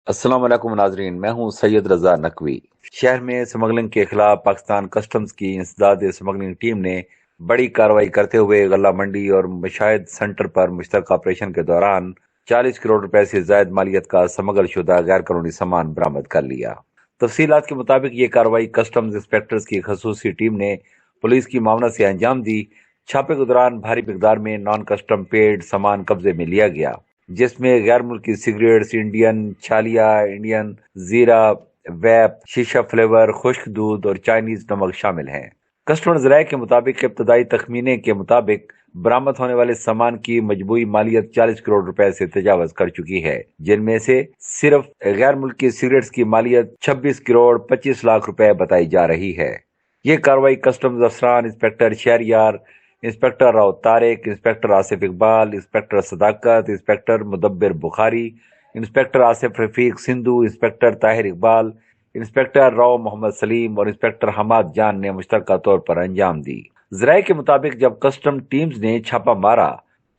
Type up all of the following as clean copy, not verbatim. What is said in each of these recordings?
السلام علیکم ناظرین، میں ہوں سید رضا نقوی۔ شہر میں سمگلنگ کے خلاف پاکستان کسٹمز کی انسداد سمگلنگ ٹیم نے بڑی کارروائی کرتے ہوئے غلہ منڈی اور مشاہد سینٹر پر مشترکہ آپریشن کے دوران 40 کروڑ روپے سے زائد مالیت کا سمگل شدہ غیر قانونی سامان برآمد کر لیا۔ تفصیلات کے مطابق یہ کارروائی کسٹمز انسپیکٹرز کی خصوصی ٹیم نے پولیس کی معاونت سے انجام دی۔ چھاپے کے دوران بھاری مقدار میں نان کسٹم پیڈ سامان قبضے میں لیا گیا، جس میں غیر ملکی سگریٹس، انڈین چھالیا، انڈین زیرہ، ویپ، شیشہ فلیور، خشک دودھ اور چائنیز نمک شامل ہیں۔ کسٹمر ذرائع کے مطابق ابتدائی تخمینے کے مطابق برآمد ہونے والے سامان کی مجموعی مالیت 40 کروڑ روپے سے تجاوز کر چکی ہے، جن میں سے صرف غیر ملکی سگریٹس کی مالیت 26 کروڑ 25 لاکھ روپے بتائی جا رہی ہے۔ یہ کارروائی کسٹمز افسران inspector Shahryar, inspector Rao Tariq, inspector Asif Iqbal, inspector Sadaqat, inspector Mudabbir Bukhari, inspector Asif Rafiq Sandhu, inspector Tahir Iqbal, inspector Rao Muhammad Saleem اور انسپیکٹر حماد جان نے مشترکہ طور پر انجام دی۔ ذرائع کے مطابق جب کسٹم ٹیمز نے چھاپہ مارا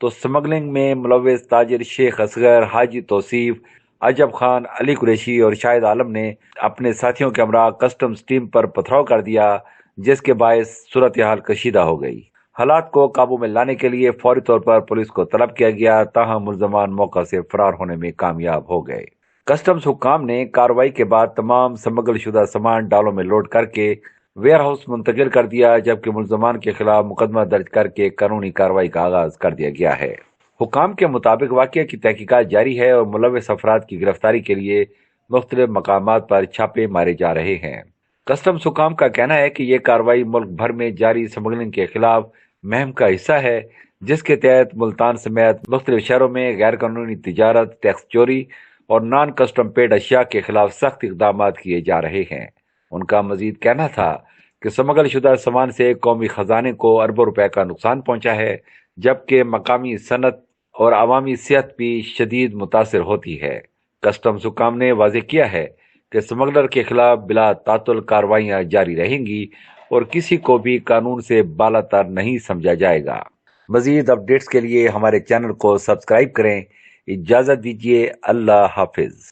تو سمگلنگ میں ملوث تاجر شیخ اصغر، حاجی توصیف، عجب خان، علی قریشی اور شاہد عالم نے اپنے ساتھیوں کے ہمراہ کسٹمز ٹیم پر پتھراؤ کر دیا، جس کے باعث صورتحال کشیدہ ہو گئی۔ حالات کو قابو میں لانے کے لیے فوری طور پر پولیس کو طلب کیا گیا، تاہم ملزمان موقع سے فرار ہونے میں کامیاب ہو گئے۔ کسٹمز حکام نے کارروائی کے بعد تمام سمگل شدہ سامان ڈالوں میں لوڈ کر کے ویئر ہاؤس منتقل کر دیا، جبکہ ملزمان کے خلاف مقدمہ درج کر کے قانونی کارروائی کا آغاز کر دیا گیا ہے۔ حکام کے مطابق واقعہ کی تحقیقات جاری ہے اور ملوث افراد کی گرفتاری کے لیے مختلف مقامات پر چھاپے مارے جا رہے ہیں۔ کسٹمز حکام کا کہنا ہے کہ یہ کارروائی ملک بھر میں جاری سمگلنگ کے خلاف مہم کا حصہ ہے، جس کے تحت ملتان سمیت مختلف شہروں میں غیر قانونی تجارت، ٹیکس چوری اور نان کسٹم پیڈ اشیاء کے خلاف سخت اقدامات کیے جا رہے ہیں۔ ان کا مزید کہنا تھا کہ سمگل شدہ سامان سے قومی خزانے کو اربوں روپے کا نقصان پہنچا ہے، جبکہ مقامی صنعت اور عوامی صحت بھی شدید متاثر ہوتی ہے۔ کسٹمز حکام نے واضح کیا ہے کہ سمگلر کے خلاف بلا تعطل کارروائیاں جاری رہیں گی اور کسی کو بھی قانون سے بالاتر نہیں سمجھا جائے گا۔ مزید اپڈیٹس کے لیے ہمارے چینل کو سبسکرائب کریں۔ اجازت دیجیے، اللہ حافظ۔